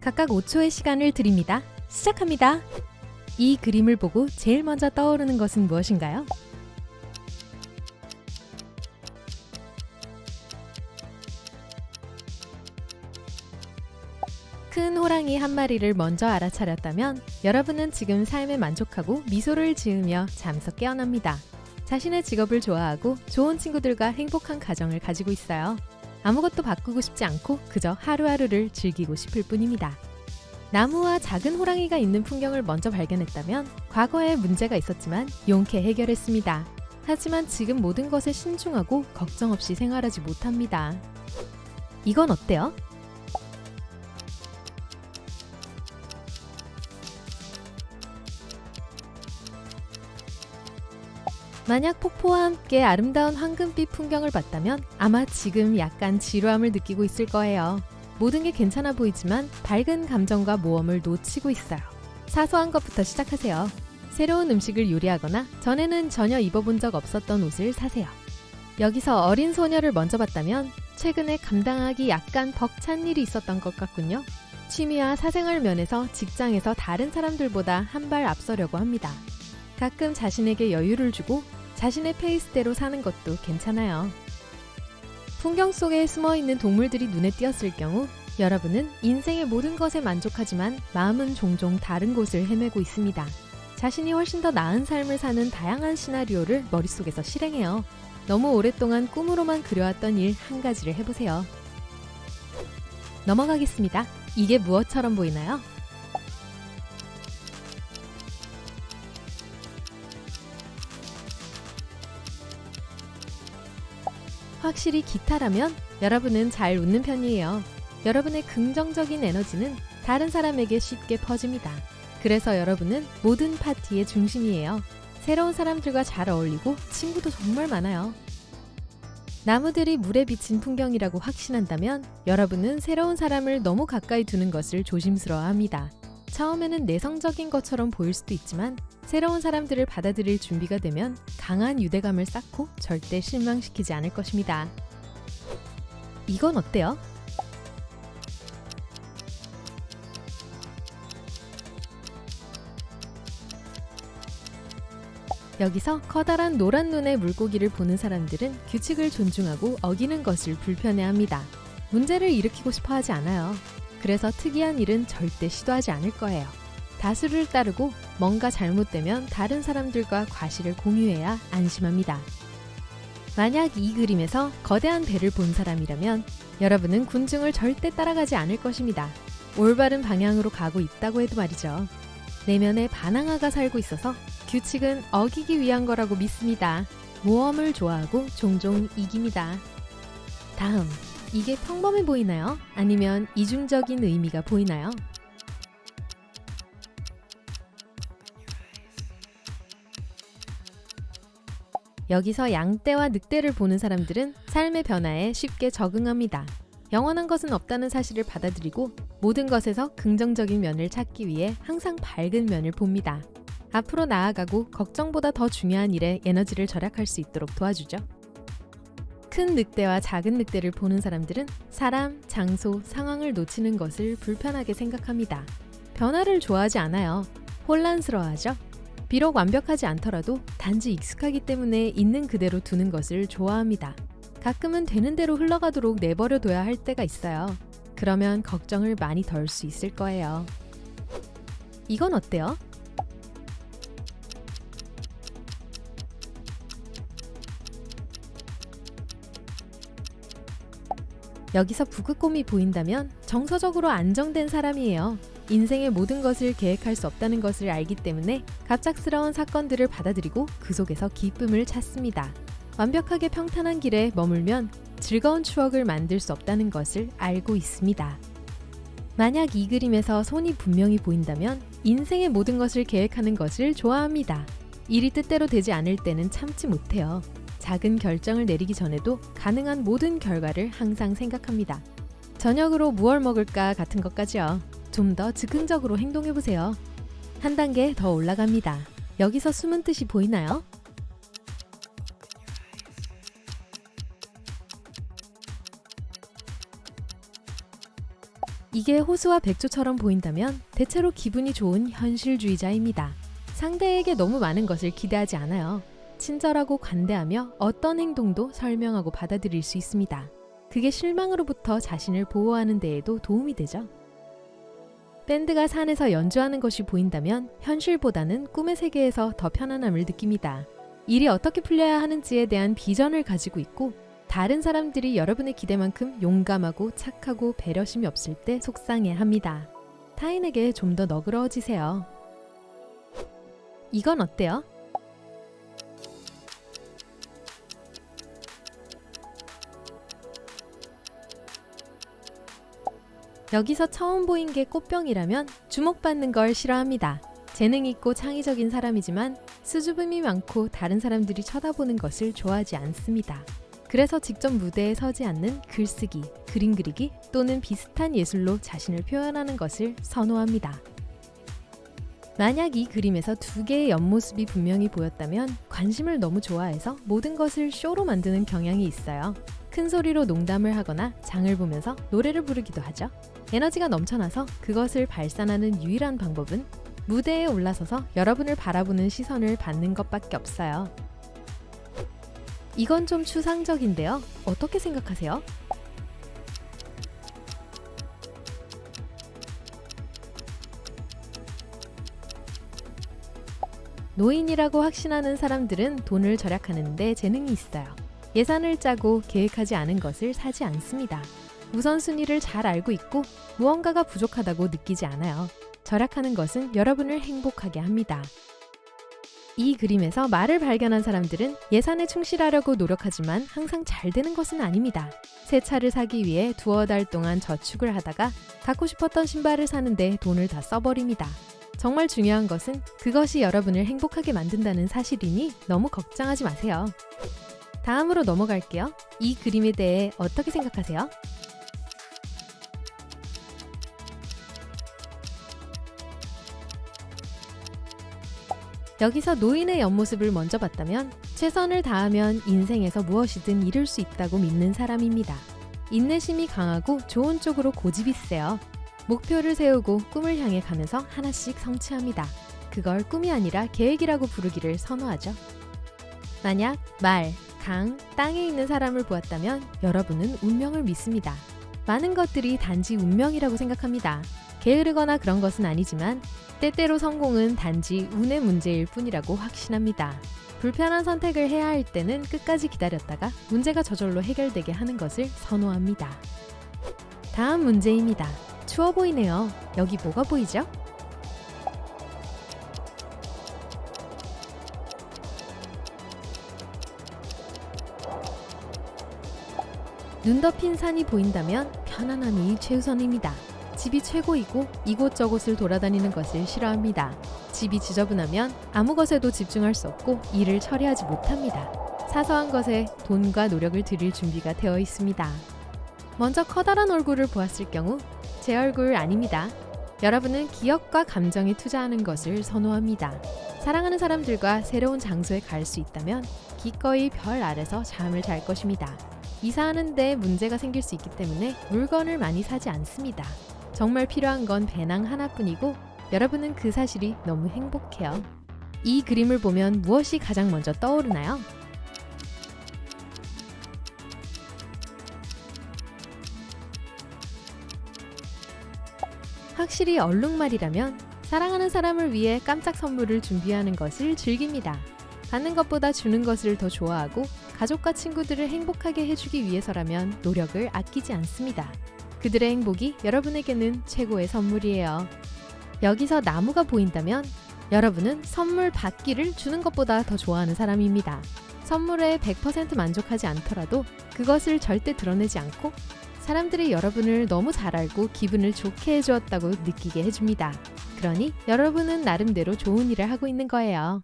각각 5초의 시간을 드립니다. 시작합니다. 이 그림을 보고 제일 먼저 떠오르는 것은 무엇인가요? 큰 호랑이 한 마리를 먼저 알아차렸다면 여러분은 지금 삶에 만족하고 미소를 지으며 잠에서 깨어납니다. 자신의 직업을 좋아하고 좋은 친구들과 행복한 가정을 가지고 있어요. 아무것도 바꾸고 싶지 않고 그저 하루하루를 즐기고 싶을 뿐입니다. 나무와 작은 호랑이가 있는 풍경을 먼저 발견했다면 과거에 문제가 있었지만 용케 해결했습니다. 하지만 지금 모든 것에 신중하고 걱정 없이 생활하지 못합니다. 이건 어때요? 만약 폭포와 함께 아름다운 황금빛 풍경을 봤다면 아마 지금 약간 지루함을 느끼고 있을 거예요. 모든 게 괜찮아 보이지만 밝은 감정과 모험을 놓치고 있어요. 사소한 것부터 시작하세요. 새로운 음식을 요리하거나 전에는 전혀 입어본 적 없었던 옷을 사세요. 여기서 어린 소녀를 먼저 봤다면 최근에 감당하기 약간 벅찬 일이 있었던 것 같군요. 취미와 사생활 면에서 직장에서 다른 사람들보다 한 발 앞서려고 합니다. 가끔 자신에게 여유를 주고 자신의 페이스대로 사는 것도 괜찮아요. 풍경 속에 숨어있는 동물들이 눈에 띄었을 경우 여러분은 인생의 모든 것에 만족하지만 마음은 종종 다른 곳을 헤매고 있습니다. 자신이 훨씬 더 나은 삶을 사는 다양한 시나리오를 머릿속에서 실행해요. 너무 오랫동안 꿈으로만 그려왔던 일 한 가지를 해보세요. 넘어가겠습니다. 이게 무엇처럼 보이나요? 확실히 기타라면 여러분은 잘 웃는 편이에요. 여러분의 긍정적인 에너지는 다른 사람에게 쉽게 퍼집니다. 그래서 여러분은 모든 파티의 중심이에요. 새로운 사람들과 잘 어울리고 친구도 정말 많아요. 나무들이 물에 비친 풍경이라고 확신한다면 여러분은 새로운 사람을 너무 가까이 두는 것을 조심스러워합니다. 처음에는 내성적인 것처럼 보일 수도 있지만 새로운 사람들을 받아들일 준비가 되면 강한 유대감을 쌓고 절대 실망시키지 않을 것입니다. 이건 어때요? 여기서 커다란 노란 눈의 물고기를 보는 사람들은 규칙을 존중하고 어기는 것을 불편해합니다. 문제를 일으키고 싶어 하지 않아요. 그래서 특이한 일은 절대 시도하지 않을 거예요. 다수를 따르고 뭔가 잘못되면 다른 사람들과 과실을 공유해야 안심합니다. 만약 이 그림에서 거대한 배를 본 사람이라면 여러분은 군중을 절대 따라가지 않을 것입니다. 올바른 방향으로 가고 있다고 해도 말이죠. 내면에 바나나가 살고 있어서 규칙은 어기기 위한 거라고 믿습니다. 모험을 좋아하고 종종 이깁니다. 다음, 이게 평범해 보이나요? 아니면 이중적인 의미가 보이나요? 여기서 양떼와 늑대를 보는 사람들은 삶의 변화에 쉽게 적응합니다. 영원한 것은 없다는 사실을 받아들이고 모든 것에서 긍정적인 면을 찾기 위해 항상 밝은 면을 봅니다. 앞으로 나아가고 걱정보다 더 중요한 일에 에너지를 절약할 수 있도록 도와주죠. 큰 늑대와 작은 늑대를 보는 사람들은 사람, 장소, 상황을 놓치는 것을 불편하게 생각합니다. 변화를 좋아하지 않아요. 혼란스러워하죠. 비록 완벽하지 않더라도 단지 익숙하기 때문에 있는 그대로 두는 것을 좋아합니다. 가끔은 되는 대로 흘러가도록 내버려둬야 할 때가 있어요. 그러면 걱정을 많이 덜 수 있을 거예요. 이건 어때요? 여기서 북극곰이 보인다면 정서적으로 안정된 사람이에요. 인생의 모든 것을 계획할 수 없다는 것을 알기 때문에 갑작스러운 사건들을 받아들이고 그 속에서 기쁨을 찾습니다. 완벽하게 평탄한 길에 머물면 즐거운 추억을 만들 수 없다는 것을 알고 있습니다. 만약 이 그림에서 손이 분명히 보인다면 인생의 모든 것을 계획하는 것을 좋아합니다. 일이 뜻대로 되지 않을 때는 참지 못해요. 작은 결정을 내리기 전에도 가능한 모든 결과를 항상 생각합니다. 저녁으로 무얼 먹을까 같은 것까지요. 좀 더 즉흥적으로 행동해보세요. 한 단계 더 올라갑니다. 여기서 숨은 뜻이 보이나요? 이게 호수와 백조처럼 보인다면 대체로 기분이 좋은 현실주의자입니다. 상대에게 너무 많은 것을 기대하지 않아요. 친절하고 관대하며 어떤 행동도 설명하고 받아들일 수 있습니다. 그게 실망으로부터 자신을 보호하는 데에도 도움이 되죠. 밴드가 산에서 연주하는 것이 보인다면 현실보다는 꿈의 세계에서 더 편안함을 느낍니다. 일이 어떻게 풀려야 하는지에 대한 비전을 가지고 있고 다른 사람들이 여러분의 기대만큼 용감하고 착하고 배려심이 없을 때 속상해합니다. 타인에게 좀 더 너그러워지세요. 이건 어때요? 여기서 처음 보인 게 꽃병이라면 주목받는 걸 싫어합니다. 재능 있고 창의적인 사람이지만 수줍음이 많고 다른 사람들이 쳐다보는 것을 좋아하지 않습니다. 그래서 직접 무대에 서지 않는 글쓰기, 그림 그리기 또는 비슷한 예술로 자신을 표현하는 것을 선호합니다. 만약 이 그림에서 두 개의 옆모습이 분명히 보였다면 관심을 너무 좋아해서 모든 것을 쇼로 만드는 경향이 있어요. 큰 소리로 농담을 하거나 장을 보면서 노래를 부르기도 하죠. 에너지가 넘쳐나서 그것을 발산하는 유일한 방법은 무대에 올라서서 여러분을 바라보는 시선을 받는 것밖에 없어요. 이건 좀 추상적인데요. 어떻게 생각하세요? 노인이라고 확신하는 사람들은 돈을 절약하는 데 재능이 있어요. 예산을 짜고 계획하지 않은 것을 사지 않습니다. 우선순위를 잘 알고 있고 무언가가 부족하다고 느끼지 않아요. 절약하는 것은 여러분을 행복하게 합니다. 이 그림에서 말을 발견한 사람들은 예산에 충실하려고 노력하지만 항상 잘 되는 것은 아닙니다. 새 차를 사기 위해 두어 달 동안 저축을 하다가 갖고 싶었던 신발을 사는데 돈을 다 써버립니다. 정말 중요한 것은 그것이 여러분을 행복하게 만든다는 사실이니 너무 걱정하지 마세요. 다음으로 넘어갈게요. 이 그림에 대해 어떻게 생각하세요? 여기서 노인의 옆모습을 먼저 봤다면 최선을 다하면 인생에서 무엇이든 이룰 수 있다고 믿는 사람입니다. 인내심이 강하고 좋은 쪽으로 고집이 세요. 목표를 세우고 꿈을 향해 가면서 하나씩 성취합니다. 그걸 꿈이 아니라 계획이라고 부르기를 선호하죠. 만약 말, 강, 땅에 있는 사람을 보았다면 여러분은 운명을 믿습니다. 많은 것들이 단지 운명이라고 생각합니다. 게으르거나 그런 것은 아니지만 때때로 성공은 단지 운의 문제일 뿐이라고 확신합니다. 불편한 선택을 해야 할 때는 끝까지 기다렸다가 문제가 저절로 해결되게 하는 것을 선호합니다. 다음 문제입니다. 추워 보이네요. 여기 뭐가 보이죠? 눈 덮인 산이 보인다면 편안함이 최우선입니다. 집이 최고이고 이곳저곳을 돌아다니는 것을 싫어합니다. 집이 지저분하면 아무 것에도 집중할 수 없고 일을 처리하지 못합니다. 사소한 것에 돈과 노력을 들일 준비가 되어 있습니다. 먼저 커다란 얼굴을 보았을 경우 제 얼굴 아닙니다. 여러분은 기억과 감정에 투자하는 것을 선호합니다. 사랑하는 사람들과 새로운 장소에 갈 수 있다면 기꺼이 별 아래서 잠을 잘 것입니다. 이사하는 데 문제가 생길 수 있기 때문에 물건을 많이 사지 않습니다. 정말 필요한 건 배낭 하나뿐이고 여러분은 그 사실이 너무 행복해요. 이 그림을 보면 무엇이 가장 먼저 떠오르나요? 확실히 얼룩말이라면 사랑하는 사람을 위해 깜짝 선물을 준비하는 것을 즐깁니다. 받는 것보다 주는 것을 더 좋아하고 가족과 친구들을 행복하게 해주기 위해서라면 노력을 아끼지 않습니다. 그들의 행복이 여러분에게는 최고의 선물이에요. 여기서 나무가 보인다면 여러분은 선물 받기를 주는 것보다 더 좋아하는 사람입니다. 선물에 100% 만족하지 않더라도 그것을 절대 드러내지 않고 사람들이 여러분을 너무 잘 알고 기분을 좋게 해주었다고 느끼게 해줍니다. 그러니 여러분은 나름대로 좋은 일을 하고 있는 거예요.